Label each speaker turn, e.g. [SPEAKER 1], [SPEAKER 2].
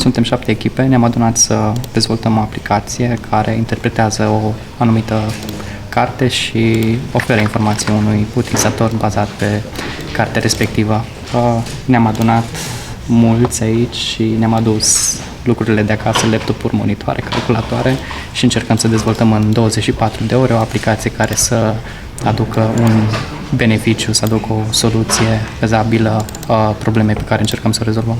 [SPEAKER 1] Suntem 7 echipe, ne-am adunat să dezvoltăm o aplicație care interpretează o anumită carte și oferă informații unui utilizator bazat pe cartea respectivă. Ne-am adunat mulți aici și ne-am adus lucrurile de acasă, laptopuri, monitoare, calculatoare și încercăm să dezvoltăm în 24 de ore o aplicație care să aducă un beneficiu, să aducă o soluție fezabilă a problemei pe care încercăm să o rezolvăm.